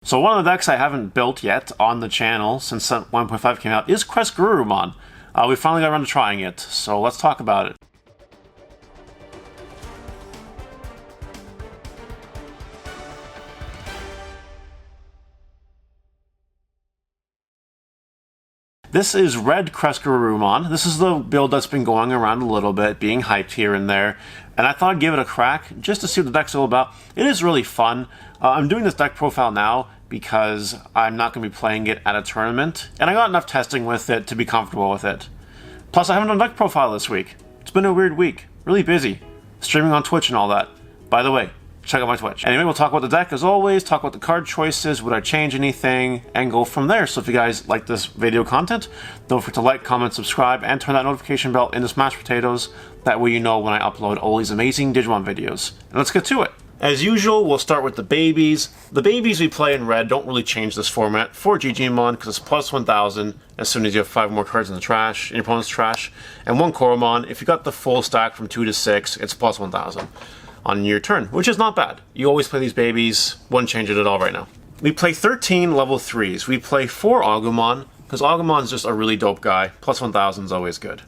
So one of the decks I haven't built yet on the channel since 1.5 came out is CresGarurumon. We finally got around to trying it, so let's talk about it. This is Red CresGarurumon. This is the build that's been going around a little bit, being hyped here and there, and I thought I'd give it a crack just to see what the deck's all about. It is really fun. I'm doing this deck profile now because I'm not going to be playing it at a tournament, and I got enough testing with it to be comfortable with it. Plus, I haven't done a deck profile this week. It's been a weird week. Really busy. Streaming on Twitch and all that. By the way, check out my Twitch. Anyway, we'll talk about the deck as always, talk about the card choices, would I change anything, and go from there. So if you guys like this video content, don't forget to like, comment, subscribe, and turn that notification bell into smashed potatoes. That way you know when I upload all these amazing Digimon videos. And let's get to it. As usual, we'll start with the babies. The babies we play in red don't really change this format for Digimon because it's plus 1,000 as soon as you have 5 more cards in the trash, in your opponent's trash, and 1 Koromon. If you got the full stack from 2 to 6, it's plus 1,000 on your turn, which is not bad. You always play these babies, wouldn't change it at all right now. We play 13 level 3s. We play 4 Agumon, because Agumon's just a really dope guy. Plus 1,000 is always good.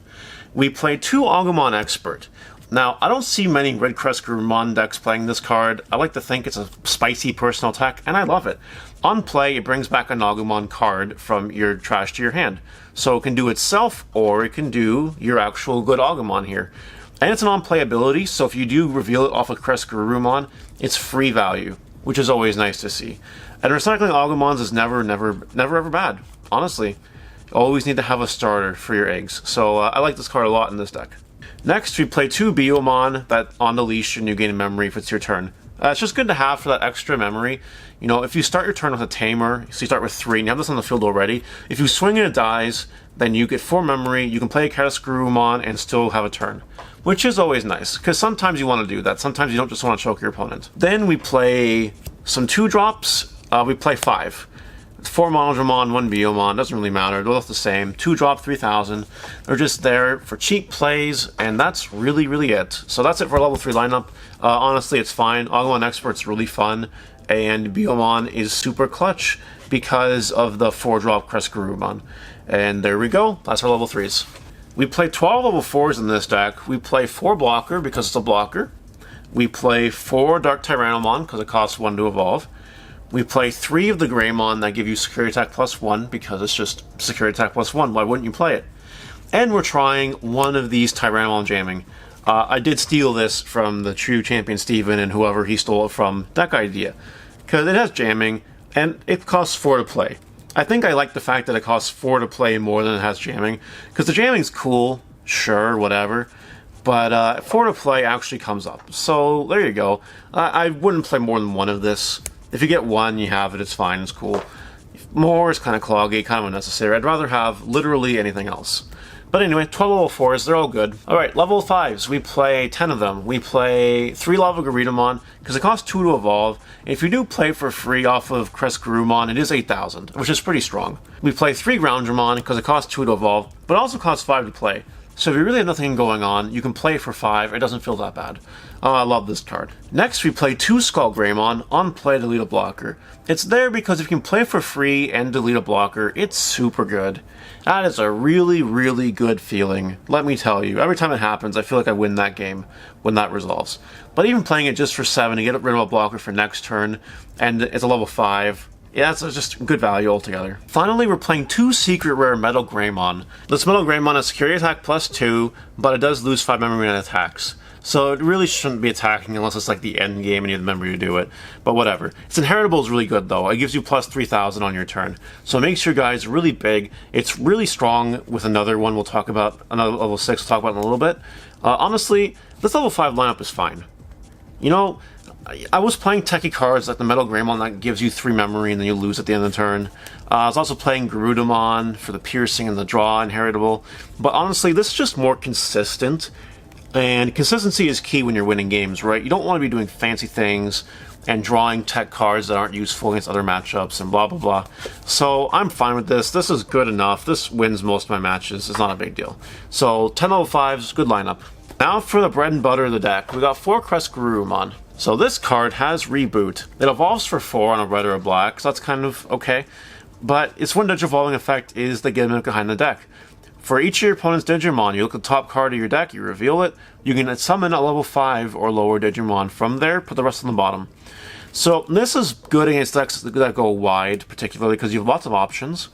We play 2 Agumon Expert. Now, I don't see many Red CresGarurumon decks playing this card. I like to think it's a spicy personal attack, and I love it. On play, it brings back an Agumon card from your trash to your hand. So it can do itself, or it can do your actual good Agumon here. And it's an on-play ability, so if you do reveal it off of CresGarurumon, it's free value, which is always nice to see. And recycling Agumons is never ever bad, honestly. You always need to have a starter for your eggs, so I like this card a lot in this deck. Next, we play 2 Biyomon that on the leash and you gain a memory if it's your turn. It's just good to have for that extra memory. You know, if you start your turn with a Tamer, so you start with 3 and you have this on the field already, if you swing and it dies, then you get 4 memory, you can play a CresGarurumon and still have a turn. Which is always nice, because sometimes you want to do that. Sometimes you don't just want to choke your opponent. Then we play some 2-drops. We play 5. 4 Monodramon, 1 Biyomon, doesn't really matter, they're both the same. 2-drop, 3,000. They're just there for cheap plays, and that's really it. So that's it for level 3 lineup. Honestly, it's fine. Agumon Expert's really fun, and Biyomon is super clutch because of the 4-drop CresGarurumon. And there we go, that's our level 3s. We play 12 level 4s in this deck. We play 4 Blocker because it's a blocker. We play 4 Dark Tyrannomon because it costs 1 to evolve. We play 3 of the Greymon that give you Security Attack plus 1 because it's just Security Attack plus 1. Why wouldn't you play it? And we're trying one of these Tyrannomon jamming. I did steal this from the true champion Steven and whoever he stole it from deck idea. Because it has jamming and it costs 4 to play. I think I like the fact that it costs 4 to play more than it has jamming. Because the jamming's cool, sure, whatever. But 4 to play actually comes up. So there you go. I wouldn't play more than 1 of this. If you get 1, you have it, it's fine, it's cool. More is kind of cloggy, kind of unnecessary. I'd rather have literally anything else. But anyway, 12 level 4s, they're all good. Alright, level 5s, we play 10 of them. We play 3 Lava Garurumon, because it costs 2 to evolve. And if you do play for free off of CresGarurumon, it is 8,000, which is pretty strong. We play 3 Groundramon, because it costs 2 to evolve, but it also costs 5 to play. So if you really have nothing going on, you can play for 5, it doesn't feel that bad. I love this card. Next, we play 2 Skull Greymon, on play delete a blocker. It's there because if you can play for free and delete a blocker, it's super good. That is a really good feeling, let me tell you. Every time it happens, I feel like I win that game when that resolves. But even playing it just for 7 to get rid of a blocker for next turn, and it's a level 5, yeah, it's just good value altogether. Finally, we're playing 2 Secret Rare Metal Greymon. This Metal Greymon has Security Attack plus 2, but it does lose 5 memory on attacks. So it really shouldn't be attacking unless it's like the end game and you have the memory to do it. But whatever. Its Inheritable is really good though. It gives you plus 3,000 on your turn. So it makes your guys really big. It's really strong with another one we'll talk about, another level 6 we'll talk about in a little bit. Honestly, this level 5 lineup is fine. You know, I was playing techie cards like the Metal Greymon that gives you 3 memory and then you lose at the end of the turn. I was also playing Garurumon for the piercing and the draw inheritable. But honestly, this is just more consistent. And consistency is key when you're winning games, right? You don't want to be doing fancy things and drawing tech cards that aren't useful against other matchups and blah blah blah. So I'm fine with this. This is good enough. This wins most of my matches. It's not a big deal. So 10 level 5s, good lineup. Now for the bread and butter of the deck. We got 4 CresGarurumon. So this card has Reboot. It evolves for 4 on a red or a black, so that's kind of okay. But its one Digivolving effect is the gimmick behind the deck. For each of your opponent's Digimon, you look at the top card of your deck, you reveal it, you can summon a level 5 or lower Digimon from there, put the rest on the bottom. So this is good against decks that go wide, particularly because you have lots of options.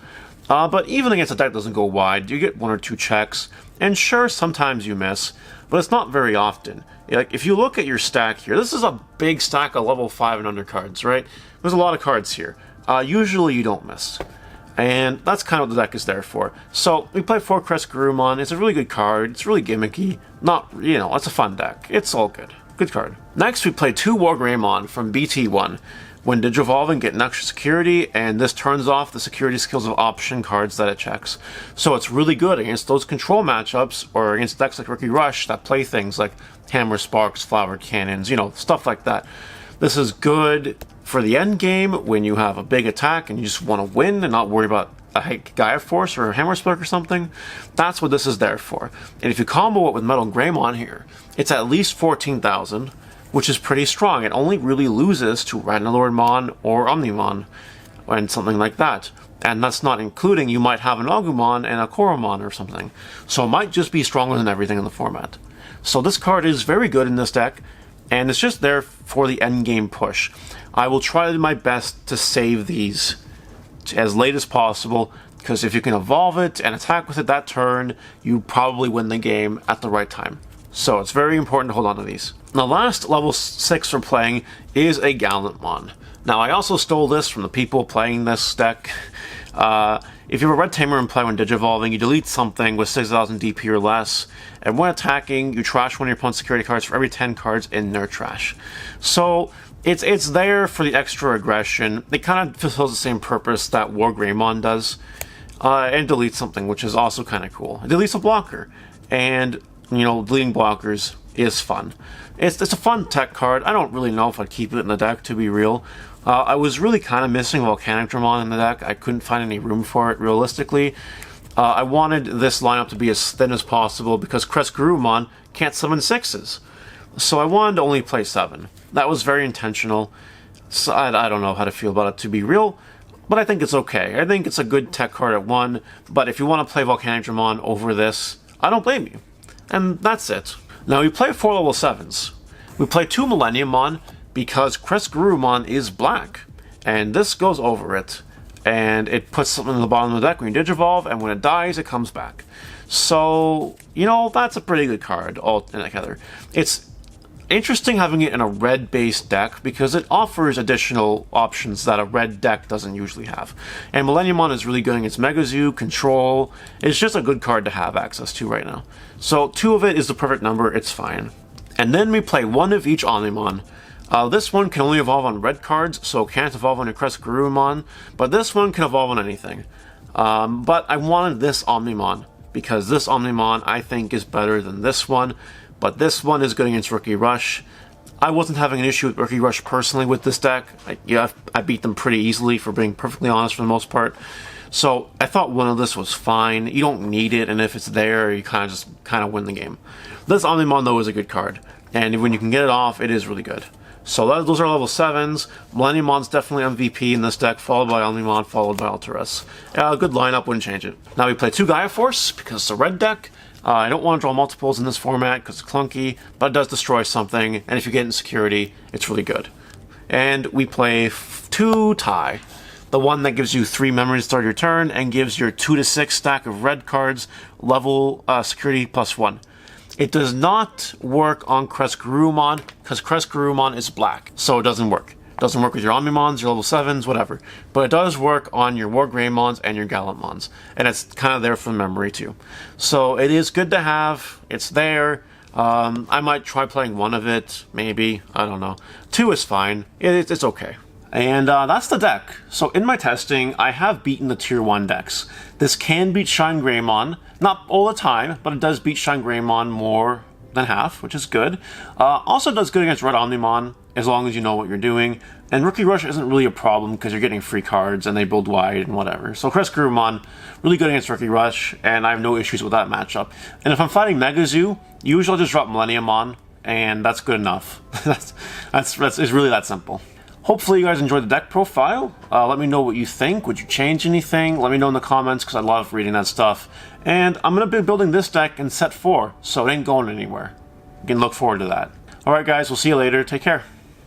But even against a deck that doesn't go wide, you get 1 or 2 checks, and sure, sometimes you miss, but it's not very often. Like, if you look at your stack here, this is a big stack of level 5 and under cards, right? There's a lot of cards here. Usually you don't miss. And that's kind of what the deck is there for. So, we play 4 CresGarurumon. It's a really good card. It's really gimmicky. Not, it's a fun deck. It's all good. Good card. Next, we play 2 WarGreymon from BT1. When Digivolving, get an extra security, and this turns off the security skills of option cards that it checks. So it's really good against those control matchups, or against decks like Rookie Rush that play things like Hammer Sparks, Flower Cannons, stuff like that. This is good for the end game when you have a big attack and you just want to win and not worry about a Gaia Force or a Hammer Spark or something. That's what this is there for. And if you combo it with Metal Greymon here, it's at least 14,000, which is pretty strong. It only really loses to Ragnarlordmon or Omnimon and something like that. And that's not including, you might have an Agumon and a Koromon or something. So it might just be stronger than everything in the format. So this card is very good in this deck, and it's just there for the end game push. I will try my best to save these as late as possible, because if you can evolve it and attack with it that turn, you probably win the game at the right time. So it's very important to hold on to these. The last level 6 we're playing is a Gallantmon. Now, I also stole this from the people playing this deck. If you're a Red Tamer and play when Digivolving, you delete something with 6,000 DP or less, and when attacking, you trash one of your opponent's security cards for every 10 cards in their trash. So, it's there for the extra aggression. It kind of fulfills the same purpose that WarGreymon does, and deletes something, which is also kind of cool. It deletes a blocker, and deleting blockers is fun. It's a fun tech card. I don't really know if I'd keep it in the deck, to be real. I was really kind of missing Volcanic Dramon in the deck. I couldn't find any room for it, realistically. I wanted this lineup to be as thin as possible because CresGarurumon can't summon 6s. So I wanted to only play 7. That was very intentional. So I don't know how to feel about it, to be real, but I think it's okay. I think it's a good tech card at 1, but if you want to play Volcanic Dramon over this, I don't blame you. And that's it. Now we play 4 level 7s. We play 2 Millenniummon because CresGarurumon is black, and this goes over it, and it puts something in the bottom of the deck when you Digivolve, and when it dies, it comes back. So, that's a pretty good card all together. It's interesting having it in a red-based deck because it offers additional options that a red deck doesn't usually have. And Millenniummon is really good against Megazoo, Control. It's just a good card to have access to right now. So 2 of it is the perfect number, it's fine. And then we play 1 of each Omnimon. This one can only evolve on red cards, so it can't evolve on your CresGarurumon, but this one can evolve on anything. But I wanted this Omnimon, because this Omnimon I think is better than this one, but this one is good against Rookie Rush. I wasn't having an issue with Rookie Rush personally with this deck. I beat them pretty easily, for being perfectly honest, for the most part. So I thought 1 of this was fine. You don't need it, and if it's there, you kind of win the game. This Omnimon, though, is a good card, and when you can get it off, it is really good. So those are level 7s. Millenniummon's definitely MVP in this deck, followed by Omnimon, followed by Alterus. Good lineup, wouldn't change it. Now we play 2 Gaia Force, because it's a red deck. I don't want to draw multiples in this format, because it's clunky, but it does destroy something, and if you get in security, it's really good. And we play 2 Tai. The one that gives you 3 memories to start your turn, and gives your 2 to 6 stack of red cards level security +1. It does not work on CresGarurumon, because CresGarurumon is black, so it doesn't work. It doesn't work with your Omnimons, your level 7s, whatever. But it does work on your WarGreymons and your Gallantmons, and it's kind of there for memory too. So it is good to have, it's there. I might try playing 1 of it, maybe, I don't know. 2 is fine, it's okay. And that's the deck. So in my testing, I have beaten the Tier 1 decks. This can beat Shine Greymon, not all the time, but it does beat Shine Greymon more than half, which is good. Also does good against Red Omnimon, as long as you know what you're doing. And Rookie Rush isn't really a problem, because you're getting free cards, and they build wide and whatever. So CresGarurumon, really good against Rookie Rush, and I have no issues with that matchup. And if I'm fighting Megazoo, usually I'll just drop Millenniummon, and that's good enough. It's really that simple. Hopefully you guys enjoyed the deck profile. Let me know what you think. Would you change anything? Let me know in the comments, because I love reading that stuff. And I'm going to be building this deck in set 4, so it ain't going anywhere. You can look forward to that. Alright guys, we'll see you later. Take care.